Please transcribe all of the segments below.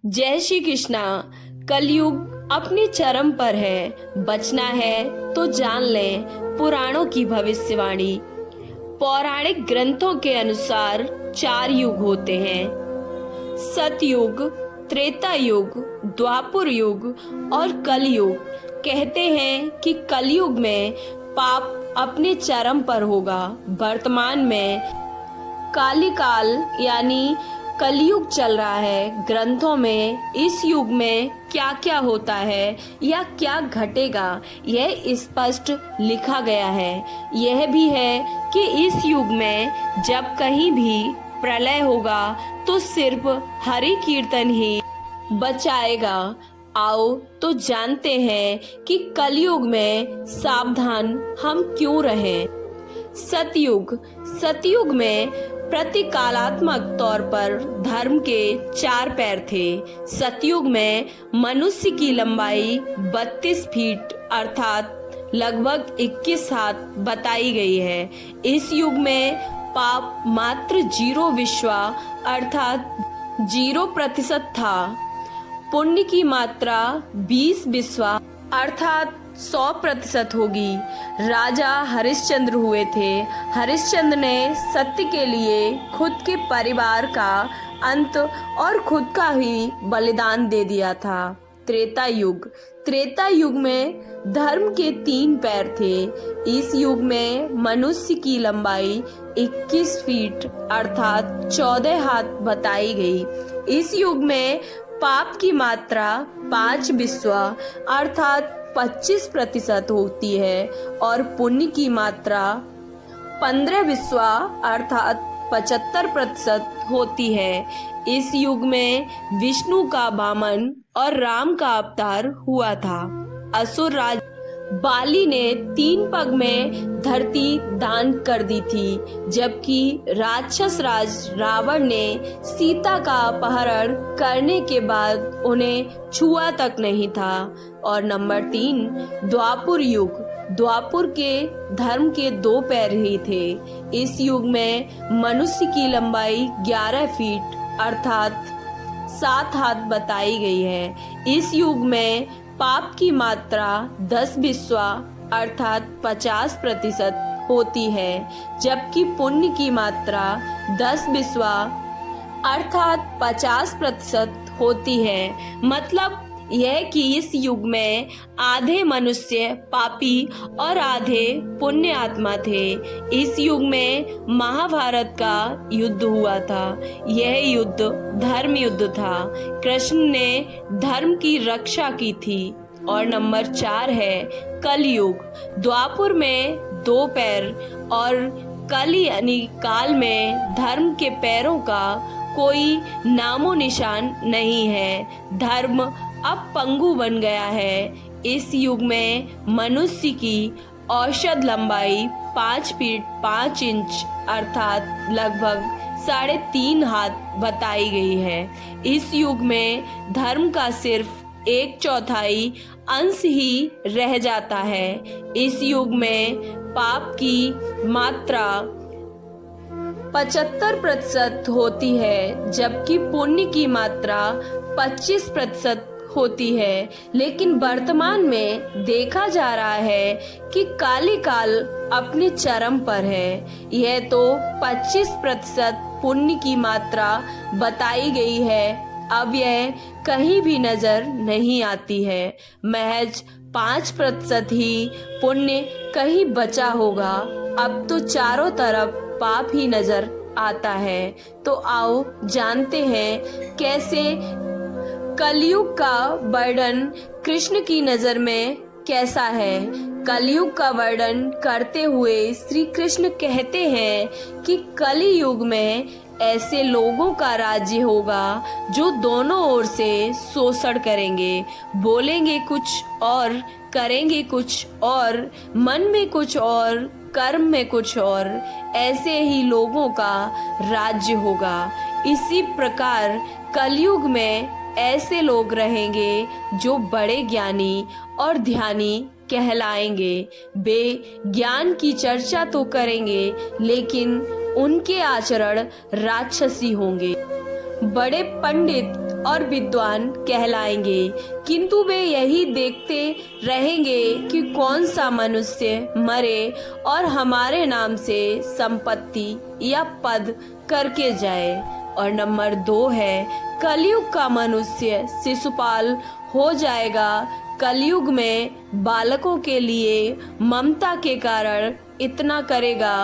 जय श्री कृष्णा। कलयुग अपने चरम पर है, बचना है तो जान लें पुराणों की भविष्यवाणी। पौराणिक ग्रंथों के अनुसार 4 युग होते हैं, सतयुग, त्रेता युग, द्वापर युग और कलयुग। कहते हैं कि कलयुग में पाप अपने चरम पर होगा। वर्तमान में कालिकाल यानी कलयुग चल रहा है। ग्रंथों में इस युग में क्या क्या होता है या क्या घटेगा यह स्पष्ट लिखा गया है। यह भी है कि इस युग में जब कहीं भी प्रलय होगा तो सिर्फ हरि कीर्तन ही बचाएगा। आओ तो जानते हैं कि कलयुग में सावधान हम क्यों रहें। सतयुग। सतयुग में प्रतीकात्मक तौर पर धर्म के 4 पैर थे। सतयुग में मनुष्य की लंबाई 32 फीट अर्थात लगभग 21 हाथ बताई गई है। इस युग में पाप मात्र 0 विश्वा अर्थात 0% था। पुण्य की मात्रा 20 विश्वा अर्थात 100% होगी। राजा हरिश्चंद्र हुए थे। हरिश्चंद्र ने सत्य के लिए खुद के परिवार का अंत और खुद का ही बलिदान दे दिया था। त्रेता युग। त्रेता युग में धर्म के 3 पैर थे। इस युग में मनुष्य की लंबाई 21 फीट अर्थात 14 हाथ बताई गई। इस युग में पाप की मात्रा 5 विश्वा अर्थात 25% होती है और पुण्य की मात्रा 15 विश्वा अर्थात 75% होती है। इस युग में विष्णु का वामन और राम का अवतार हुआ था। असुर राज बाली ने 3 पग में धरती दान कर दी थी, जबकि राक्षस राज रावण ने सीता का अपहरण करने के बाद उन्हें छुआ तक नहीं था। और नंबर 3 द्वापर युग। द्वापर के धर्म के 2 पैर ही थे। इस युग में मनुष्य की लंबाई 11 फीट अर्थात 7 हाथ बताई गई है। इस युग में पाप की मात्रा 10 विश्वा अर्थात 50% होती है, जबकि पुण्य की मात्रा 10 विश्वा अर्थात 50% होती है। मतलब यह कि इस युग में आधे मनुष्य पापी और आधे पुण्य आत्मा थे। इस युग में महाभारत का युद्ध हुआ था। यह युद्ध धर्म युद्ध था। कृष्ण ने धर्म की रक्षा की थी। और नंबर 4 है कलयुग। द्वापर में 2 पैर और कल यानी काल में धर्म के पैरों का कोई नामो निशान नहीं है। धर्म अब पंगु बन गया है। इस युग में मनुष्य की औसत लंबाई 5 फीट 5 इंच अर्थात लगभग 3.5 हाथ बताई गई है। इस युग में धर्म का सिर्फ 1/4 अंश ही रह जाता है। इस युग में पाप की मात्रा 75% होती है, जबकि पुण्य की मात्रा 25% होती है। लेकिन वर्तमान में देखा जा रहा है कि कालिकाल अपने चरम पर है। यह तो 25% पुण्य की मात्रा बताई गई है। अब यह कहीं भी नजर नहीं आती है। महज 5% ही पुण्य कहीं बचा होगा। अब तो चारों तरफ पाप ही नजर आता है। तो आओ जानते हैं कैसे कलयुग का वर्णन कृष्ण की नजर में कैसा है। कलयुग का वर्णन करते हुए श्री कृष्ण कहते हैं कि कलयुग में ऐसे लोगों का राज्य होगा जो दोनों ओर से शोषण करेंगे, बोलेंगे कुछ और करेंगे कुछ और, मन में कुछ और कर्म में कुछ और। ऐसे ही लोगों का राज्य होगा। इसी प्रकार कलयुग में ऐसे लोग रहेंगे जो बड़े ज्ञानी और ध्यानी कहलाएंगे। वे ज्ञान की चर्चा तो करेंगे लेकिन उनके आचरण राक्षसी होंगे। बड़े पंडित और विद्वान कहलाएंगे, किंतु वे यही देखते रहेंगे कि कौन सा मनुष्य मरे और हमारे नाम से संपत्ति या पद करके जाए। और नंबर 2 है, कलयुग का मनुष्य शिशुपाल हो जाएगा। कलयुग में बालकों के लिए ममता के कारण इतना करेगा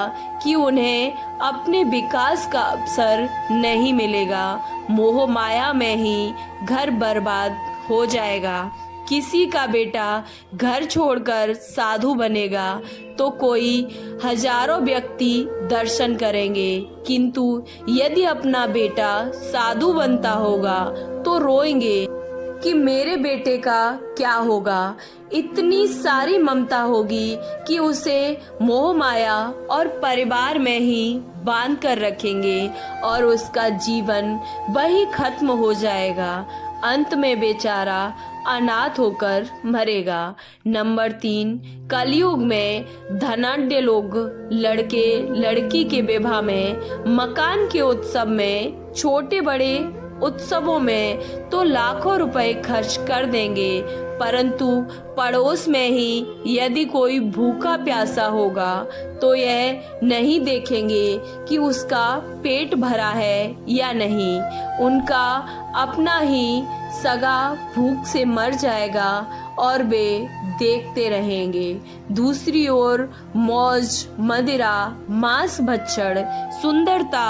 कि उन्हें अपने विकास का अवसर नहीं मिलेगा। मोह माया में ही घर बर्बाद हो जाएगा। किसी का बेटा घर छोड़कर साधु बनेगा तो कोई हजारों व्यक्ति दर्शन करेंगे, किंतु यदि अपना बेटा साधु बनता होगा तो रोएंगे कि मेरे बेटे का क्या होगा। इतनी सारी ममता होगी कि उसे मोह माया और परिवार में ही बांध कर रखेंगे और उसका जीवन वही खत्म हो जाएगा। अंत में बेचारा अनाथ होकर मरेगा। नंबर 3, कलयुग में धनाढ्य लोग लड़के लड़की के विवाह में, मकान के उत्सव में, छोटे बड़े उत्सवों में तो लाखों रुपए खर्च कर देंगे, परंतु पड़ोस में ही यदि कोई भूखा प्यासा होगा तो यह नहीं देखेंगे कि उसका पेट भरा है या नहीं। उनका अपना ही सगा भूख से मर जाएगा और वे देखते रहेंगे। दूसरी ओर मौज मदिरा, मांस भक्षण, सुंदरता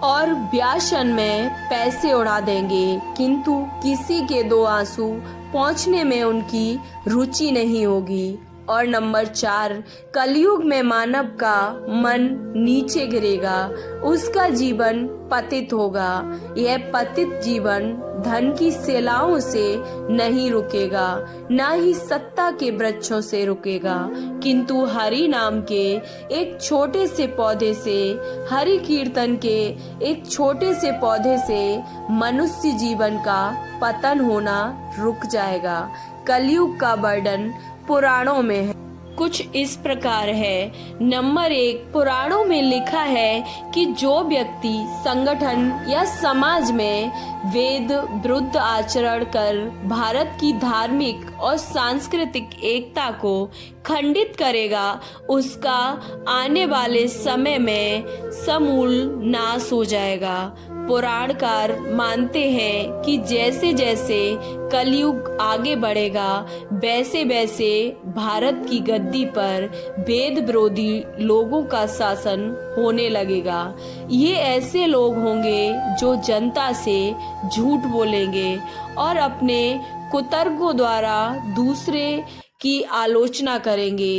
और व्यासन में पैसे उड़ा देंगे, किंतु किसी के 2 आंसू पहुंचने में उनकी रुचि नहीं होगी। और नंबर 4, कलयुग में मानव का मन नीचे गिरेगा, उसका जीवन पतित होगा। यह पतित जीवन धन की सेलाओं से नहीं रुकेगा, ना ही सत्ता के वृक्षों से रुकेगा, किंतु हरि नाम के एक छोटे से पौधे से, हरि कीर्तन के एक छोटे से पौधे से मनुष्य जीवन का पतन होना रुक जाएगा। कलयुग का वर्णन पुराणों में है, कुछ इस प्रकार है। नंबर 1, पुराणों में लिखा है कि जो व्यक्ति संगठन या समाज में वेद विरुद्ध आचरण कर भारत की धार्मिक और सांस्कृतिक एकता को खंडित करेगा, उसका आने वाले समय में समूल नाश हो जाएगा। पुराणकार मानते हैं कि जैसे जैसे कलयुग आगे बढ़ेगा वैसे वैसे भारत की गद्दी पर वेद विरोधी लोगों का शासन होने लगेगा। ये ऐसे लोग होंगे जो जनता से झूठ बोलेंगे और अपने कुतर्कों द्वारा दूसरे की आलोचना करेंगे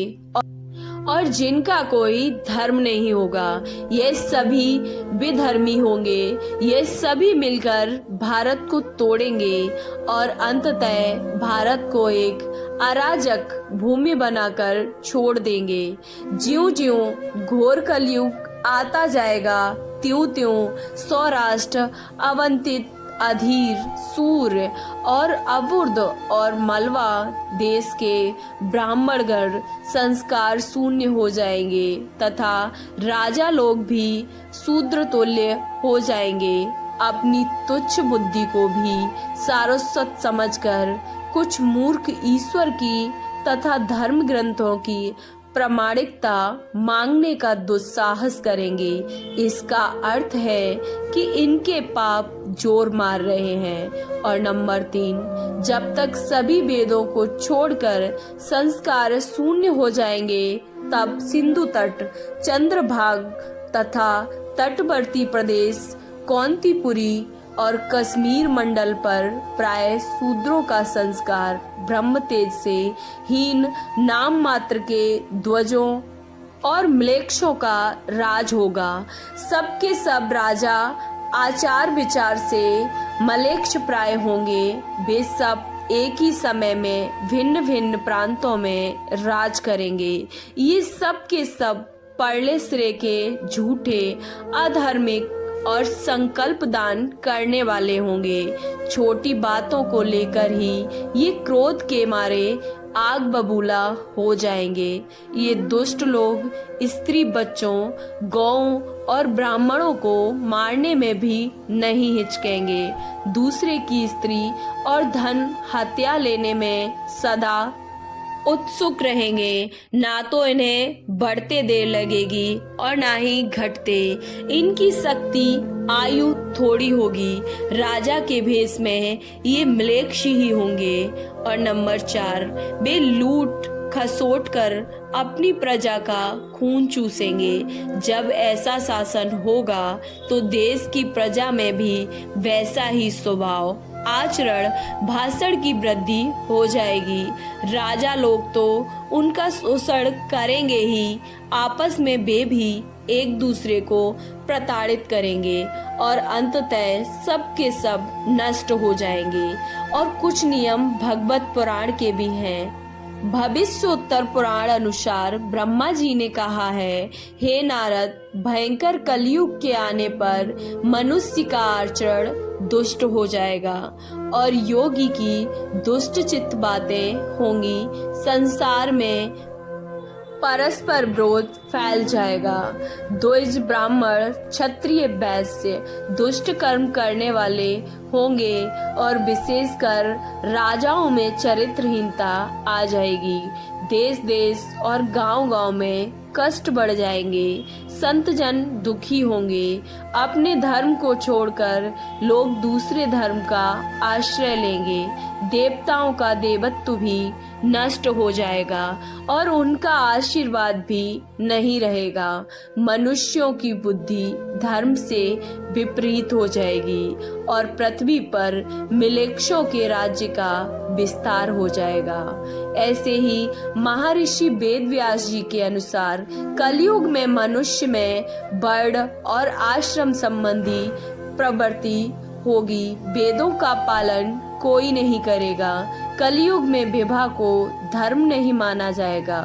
और जिनका कोई धर्म नहीं होगा। ये सभी विधर्मी होंगे। ये सभी मिलकर भारत को तोड़ेंगे और अंततः भारत को एक अराजक भूमि बनाकर छोड़ देंगे। ज्यों ज्यों घोर कलयुग आता जाएगा, त्यों त्यों सौराष्ट्र, अवंतित, अधीर, सूर्य और अवुर्ध और मलवा देश के ब्राह्मणगण संस्कार शून्य हो जाएंगे तथा राजा लोग भी शूद्र तुल्य हो जाएंगे। अपनी तुच्छ बुद्धि को भी सारस्वत समझकर कुछ मूर्ख ईश्वर की तथा धर्म ग्रंथों की प्रामाणिकता मांगने का दुस्साहस करेंगे। इसका अर्थ है कि इनके पाप जोर मार रहे हैं। और नंबर 3, जब तक सभी वेदों को छोड़कर संस्कार शून्य हो जाएंगे, तब सिंधु तट, चंद्रभाग तथा तटवर्ती प्रदेश, कौंतीपुरी और कश्मीर मंडल पर प्राय शूद्रों का संस्कार ब्रह्म तेज से हीन नाम मात्र के ध्वजों और म्लेच्छों का राज होगा। सबके सब राजा आचार विचार से मलेच्छ प्राय होंगे। वे सब एक ही समय में भिन्न भिन्न प्रांतों में राज करेंगे। ये सब के सब परले सिरे के झूठे, अधार्मिक, और संकल्प दान करने वाले होंगे। छोटी बातों को लेकर ही ये क्रोध के मारे आग बबूला हो जाएंगे। ये दुष्ट लोग स्त्री, बच्चों, गौओं और ब्राह्मणों को मारने में भी नहीं हिचकेंगे। दूसरे की स्त्री और धन हत्या लेने में सदा उत्सुक रहेंगे। ना तो इन्हें बढ़ते देर लगेगी और ना ही घटते। इनकी शक्ति आयु थोड़ी होगी। राजा के भेष में ये म्लेच्छ ही होंगे। और नंबर 4, वे लूट खसोट कर अपनी प्रजा का खून चूसेंगे। जब ऐसा शासन होगा तो देश की प्रजा में भी वैसा ही स्वभाव, आचरण, भाषण की वृद्धि हो जाएगी। राजा लोग तो उनका शोषण करेंगे ही, आपस में वे भी एक दूसरे को प्रताड़ित करेंगे और अंततः सब के सब नष्ट हो जाएंगे। और कुछ नियम भगवत पुराण के भी हैं। भविष्योत्तर पुराण अनुसार ब्रह्मा जी ने कहा है, हे नारद, भयंकर कलयुग के आने पर मनुष्य का आचरण दुष्ट हो जाएगा और योगी की दुष्ट चित्त बातें होंगी। संसार में परस्पर विरोध फैल जाएगा। द्विज, ब्राह्मण, क्षत्रिय, वैश्य दुष्ट कर्म करने वाले होंगे और विशेषकर राजाओं में चरित्रहीनता आ जाएगी। देश देश और गांव गांव में कष्ट बढ़ जाएंगे। संत जन दुखी होंगे। अपने धर्म को छोड़कर लोग दूसरे धर्म का आश्रय लेंगे। देवताओं का देवत्व भी नष्ट हो जाएगा और उनका आशीर्वाद भी नहीं रहेगा। मनुष्यों की बुद्धि धर्म से विपरीत हो जाएगी और पृथ्वी पर मिलेक्षों के राज्य का विस्तार हो जाएगा। ऐसे ही महर्षि वेदव्यास जी के अनुसार कलयुग में मनुष्य में वर्ण और आश्रम संबंधी प्रवृत्ति होगी। वेदों का पालन कोई नहीं करेगा। कलयुग में विवाह को धर्म नहीं माना जाएगा।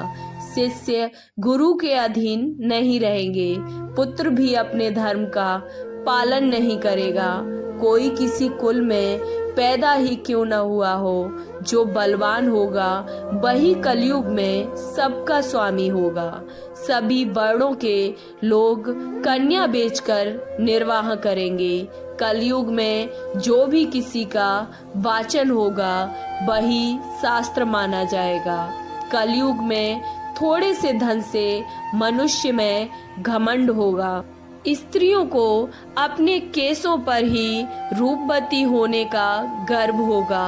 शिष्य गुरु के अधीन नहीं रहेंगे। पुत्र भी अपने धर्म का पालन नहीं करेगा। कोई किसी कुल में पैदा ही क्यों न हुआ हो, जो बलवान होगा वही कलयुग में सबका स्वामी होगा। सभी वर्णों के लोग कन्या बेचकर निर्वाह करेंगे। कलयुग में जो भी किसी का वाचन होगा वही शास्त्र माना जाएगा। कलयुग में थोड़े से धन से मनुष्य में घमंड होगा। स्त्रियों को अपने केसों पर ही रूपवती होने का गर्व होगा।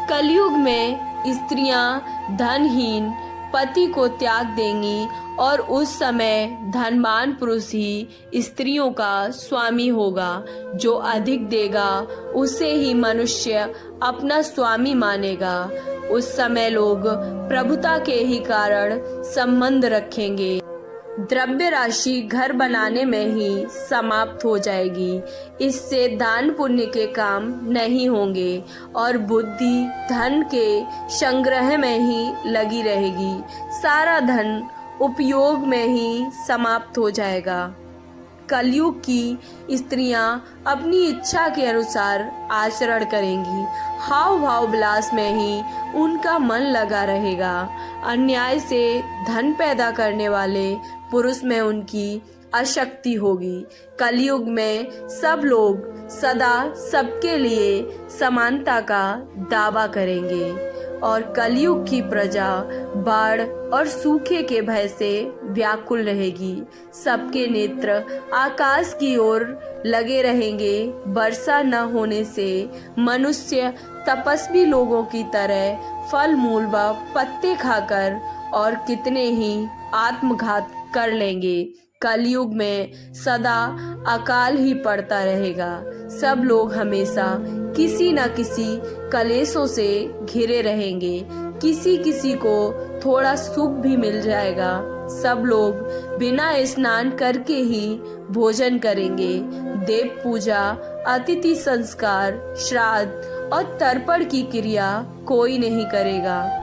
कलयुग में स्त्रियां धनहीन पति को त्याग देंगी और उस समय धनवान पुरुष ही स्त्रियों का स्वामी होगा। जो अधिक देगा उसे ही मनुष्य अपना स्वामी मानेगा। उस समय लोग प्रभुता के ही कारण संबंध रखेंगे। द्रव्य राशि घर बनाने में ही समाप्त हो जाएगी। इससे दान पुण्य के काम नहीं होंगे और बुद्धि धन के संग्रह में ही लगी रहेगी। सारा धन उपयोग में ही समाप्त हो जाएगा। कलयुग की स्त्रियां अपनी इच्छा के अनुसार आचरण करेंगी। हाव भाव विलास में ही उनका मन लगा रहेगा। अन्याय से धन पैदा करने वाले पुरुष में उनकी अशक्ति होगी। कलयुग में सब लोग सदा सबके लिए समानता का दावा करेंगे और कलयुग की प्रजा बाढ़ और सूखे के भय से व्याकुल रहेगी। सबके नेत्र आकाश की ओर लगे रहेंगे। वर्षा न होने से मनुष्य तपस्वी लोगों की तरह फल मूल व पत्ते खाकर और कितने ही आत्मघात कर लेंगे। कलयुग में सदा अकाल ही पड़ता रहेगा। सब लोग हमेशा किसी न किसी कलेशों से घिरे रहेंगे। किसी किसी को थोड़ा सुख भी मिल जाएगा। सब लोग बिना स्नान करके ही भोजन करेंगे। देव पूजा, अतिथि संस्कार, श्राद्ध और तर्पण की क्रिया कोई नहीं करेगा।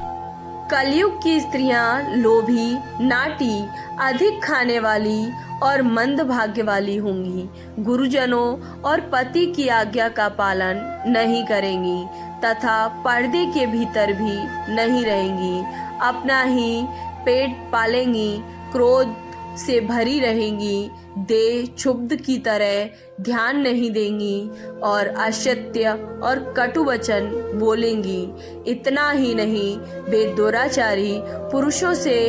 कलयुग की स्त्रियां लोभी, नाटी, अधिक खाने वाली और मंद भाग्य वाली होंगी। गुरुजनों और पति की आज्ञा का पालन नहीं करेंगी तथा पर्दे के भीतर भी नहीं रहेंगी। अपना ही पेट पालेंगी, क्रोध से भरी रहेंगी, देह क्षुब्ध की तरह ध्यान नहीं देंगी और असत्य और कटु वचन बोलेंगी। इतना ही नहीं, वे दुराचारी पुरुषों से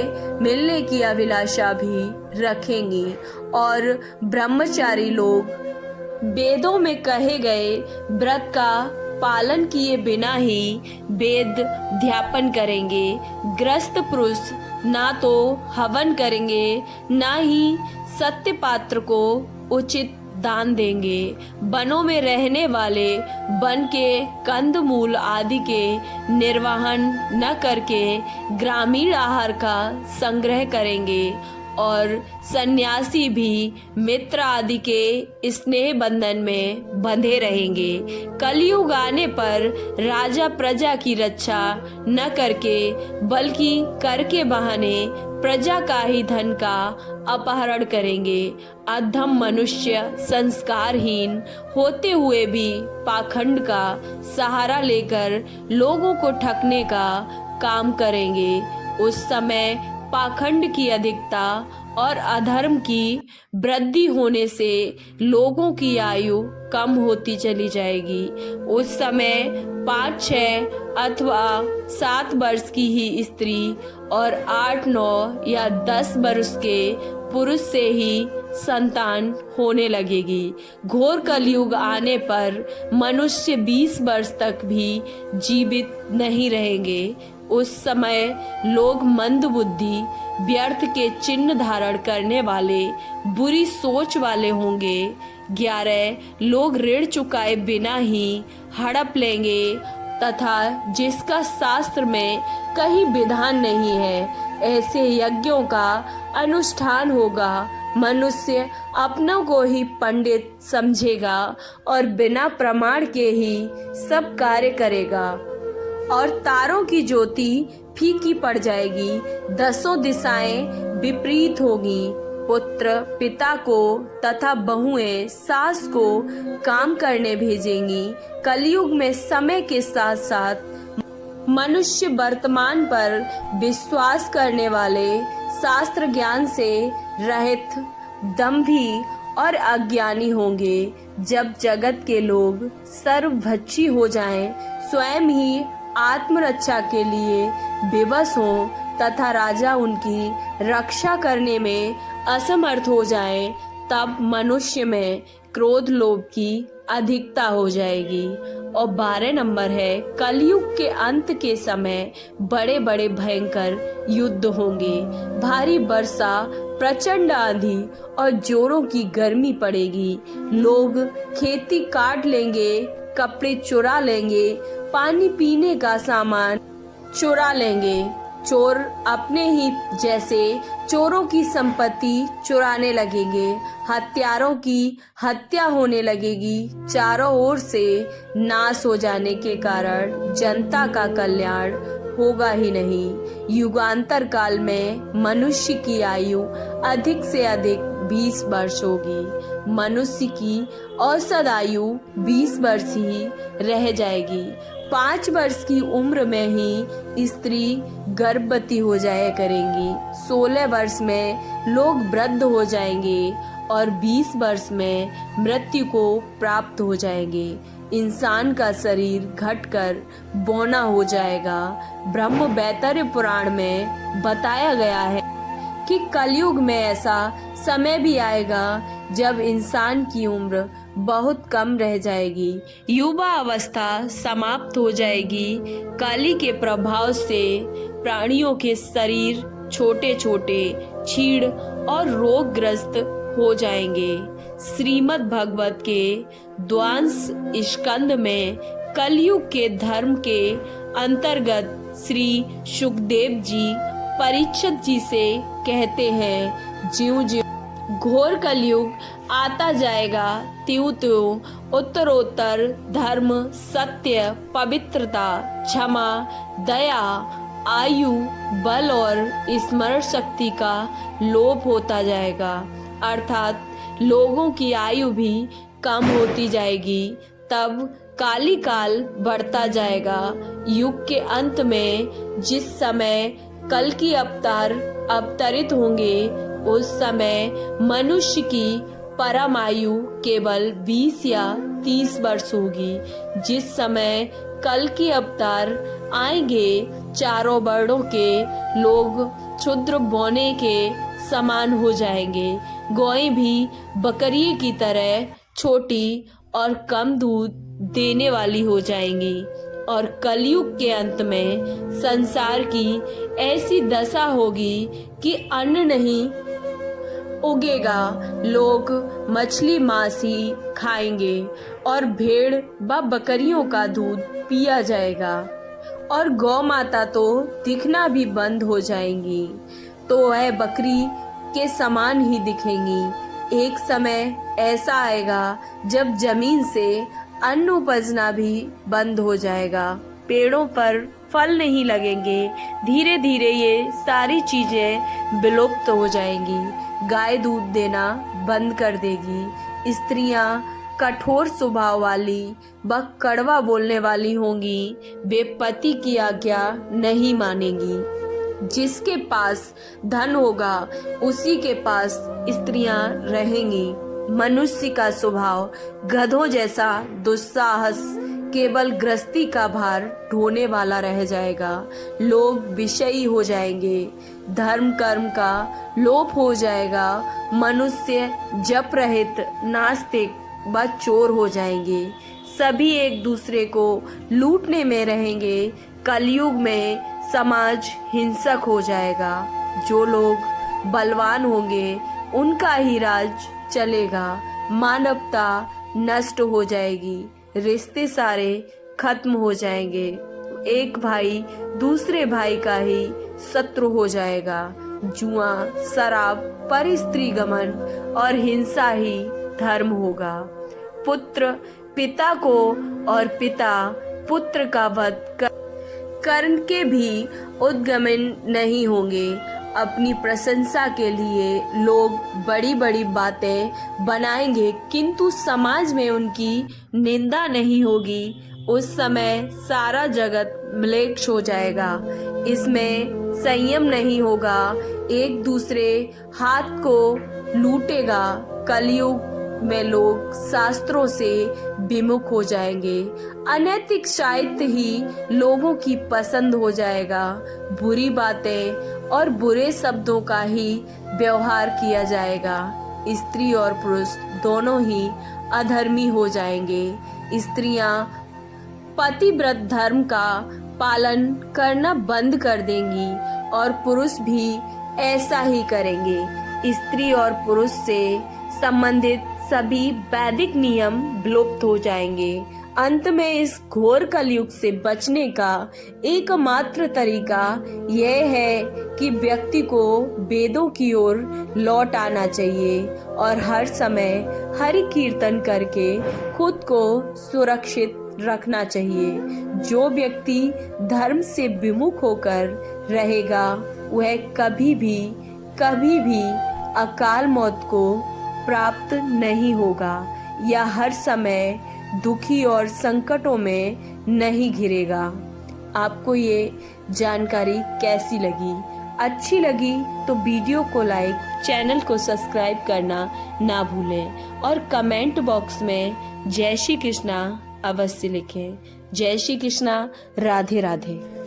मिलने की अभिलाषा भी रखेंगी और ब्रह्मचारी लोग वेदों में कहे गए व्रत का पालन किए बिना ही वेद ध्यापन करेंगे। ग्रस्त पुरुष ना तो हवन करेंगे, ना ही सत्य पात्र को उचित दान देंगे। वनों में रहने वाले वन के कंद मूल आदि के निर्वहन न करके ग्रामीण आहार का संग्रह करेंगे और सन्यासी भी मित्र आदि के स्नेह बंधन में बंधे रहेंगे। कलयुग आने पर राजा प्रजा की रक्षा न करके बल्कि कर के बहाने प्रजा का ही धन का अपहरण करेंगे। अधम मनुष्य संस्कारहीन होते हुए भी पाखंड का सहारा लेकर लोगों को ठगने का काम करेंगे। उस समय पाखंड की अधिकता और अधर्म की वृद्धि होने से लोगों की आयु कम होती चली जाएगी। उस समय 5, 6 अथवा 7 वर्ष की ही स्त्री और 8, 9 या 10 वर्ष के पुरुष से ही संतान होने लगेगी। घोर कलयुग आने पर मनुष्य 20 वर्ष तक भी जीवित नहीं रहेंगे। उस समय लोग मंद बुद्धि, व्यर्थ के चिन्ह धारण करने वाले, बुरी सोच वाले होंगे। 11 लोग ऋण चुकाए बिना ही हड़प लेंगे तथा जिसका शास्त्र में कहीं विधान नहीं है, ऐसे यज्ञों का अनुष्ठान होगा। मनुष्य अपनों को ही पंडित समझेगा और बिना प्रमाण के ही सब कार्य करेगा और तारों की ज्योति फीकी पड़ जाएगी। 10 दिशाएं विपरीत होगी। पुत्र पिता को तथा बहुएं सास को काम करने भेजेंगी। कलयुग में समय के साथ साथ मनुष्य वर्तमान पर विश्वास करने वाले, शास्त्र ज्ञान से रहित, दंभी और अज्ञानी होंगे। जब जगत के लोग सर्वभक्षी हो जाएं, स्वयं ही आत्मरक्षा के लिए विवश हों तथा राजा उनकी रक्षा करने में असमर्थ हो जाए, तब मनुष्य में क्रोध लोभ की अधिकता हो जाएगी। और 12 नंबर है, कलयुग के अंत के समय बड़े बड़े भयंकर युद्ध होंगे। भारी वर्षा, प्रचंड आंधी और जोरों की गर्मी पड़ेगी। लोग खेती काट लेंगे, कपड़े चुरा लेंगे, पानी पीने का सामान चुरा लेंगे। चोर अपने ही जैसे चोरों की संपत्ति चुराने लगेंगे। हत्यारों की हत्या होने लगेगी। चारों ओर से नाश हो जाने के कारण जनता का कल्याण होगा ही नहीं। युगांतर काल में मनुष्य की आयु अधिक से अधिक 20 वर्ष होगी। मनुष्य की औसत आयु 20 वर्ष ही रह जाएगी। 5 वर्ष की उम्र में ही स्त्री गर्भवती हो जाया करेंगी। 16 वर्ष में लोग वृद्ध हो जाएंगे और 20 वर्ष में मृत्यु को प्राप्त हो जाएंगे। इंसान का शरीर घटकर बौना हो जाएगा। ब्रह्म वैतर्य पुराण में बताया गया है कि कलयुग में ऐसा समय भी आएगा जब इंसान की उम्र बहुत कम रह जाएगी। युवा अवस्था समाप्त हो जाएगी। काली के प्रभाव से प्राणियों के शरीर छोटे छोटे, छीड़ और रोगग्रस्त हो जाएंगे। श्रीमद् भागवत के द्वादश स्कंद में कलयुग के धर्म के अंतर्गत श्री सुखदेव जी परीक्षित जी से कहते हैं, ज्यों ज्यों घोर कलयुग आता जाएगा, त्यों त्यों उत्तरोत्तर धर्म, सत्य, पवित्रता, क्षमा, दया, आयु, बल और स्मरण शक्ति का लोप होता जाएगा। अर्थात लोगों की आयु भी कम होती जाएगी। तब काली काल बढ़ता जाएगा। युग के अंत में जिस समय कल की अवतार अवतरित होंगे, उस समय मनुष्य की परम आयु केवल 20 या 30 वर्ष होगी। जिस समय कल की अवतार आएंगे, चारों वर्णों के लोग क्षुद्र बोने के समान हो जाएंगे। गौएं भी बकरिए की तरह छोटी और कम दूध देने वाली हो जाएंगी। और कलयुग के अंत में संसार की ऐसी दशा होगी कि अन्न नहीं उगेगा। लोग मछली मांस ही खाएंगे और भेड़ व बकरियों का दूध पिया जाएगा और गौ माता तो दिखना भी बंद हो जाएंगी, तो वह बकरी के समान ही दिखेंगी। एक समय ऐसा आएगा जब जमीन से अन्न उपजना भी बंद हो जाएगा, पेड़ों पर फल नहीं लगेंगे। धीरे धीरे ये सारी चीजें विलुप्त हो जाएंगी। गाय दूध देना बंद कर देगी। स्त्रियां कठोर स्वभाव वाली व कड़वा बोलने वाली होंगी। वे पति की आज्ञा नहीं मानेंगी। जिसके पास धन होगा उसी के पास स्त्रियां रहेंगी। मनुष्य का स्वभाव गधों जैसा दुस्साहस केवल गृहस्थी का भार ढोने वाला रह जाएगा। लोग विषयी हो जाएंगे। धर्म कर्म का लोप हो जाएगा। मनुष्य जप रहित नास्तिक व चोर हो जाएंगे। सभी एक दूसरे को लूटने में रहेंगे। कलयुग में समाज हिंसक हो जाएगा। जो लोग बलवान होंगे उनका ही राज चलेगा। मानवता नष्ट हो जाएगी। रिश्ते सारे खत्म हो जाएंगे। एक भाई दूसरे भाई का ही शत्रु हो जाएगा। जुआ, शराब, पर स्त्री गमन और हिंसा ही धर्म होगा। पुत्र पिता को और पिता पुत्र का वध करके भी उद्गमन नहीं होंगे। अपनी प्रशंसा के लिए लोग बड़ी बड़ी बातें बनाएंगे, किंतु समाज में उनकी निंदा नहीं होगी। उस समय सारा जगत म्लेच्छ हो जाएगा। इसमें संयम नहीं होगा, एक दूसरे हाथ को लूटेगा। कलयुग में लोग शास्त्रों से विमुख हो जाएंगे। अनैतिक साहित्य ही लोगों की पसंद हो जाएगा। बुरी बातें और बुरे शब्दों का ही व्यवहार किया जाएगा। स्त्री और पुरुष दोनों ही अधर्मी हो जाएंगे। स्त्रियां पतिव्रत धर्म का पालन करना बंद कर देंगी और पुरुष भी ऐसा ही करेंगे। स्त्री और पुरुष से संबंधित सभी वैदिक नियम विलुप्त हो जाएंगे। अंत में इस घोर कलयुग से बचने का एकमात्र तरीका यह है कि व्यक्ति को वेदों की ओर लौट आना चाहिए और हर समय हरि कीर्तन करके खुद को सुरक्षित रखना चाहिए। जो व्यक्ति धर्म से विमुख होकर रहेगा वह कभी भी अकाल मौत को प्राप्त नहीं होगा या हर समय दुखी और संकटों में नहीं घिरेगा। आपको ये जानकारी कैसी लगी? अच्छी लगी तो वीडियो को लाइक, चैनल को सब्सक्राइब करना ना भूलें और कमेंट बॉक्स में जय श्री कृष्णा अवश्य लिखें। जय श्री कृष्णा। राधे राधे।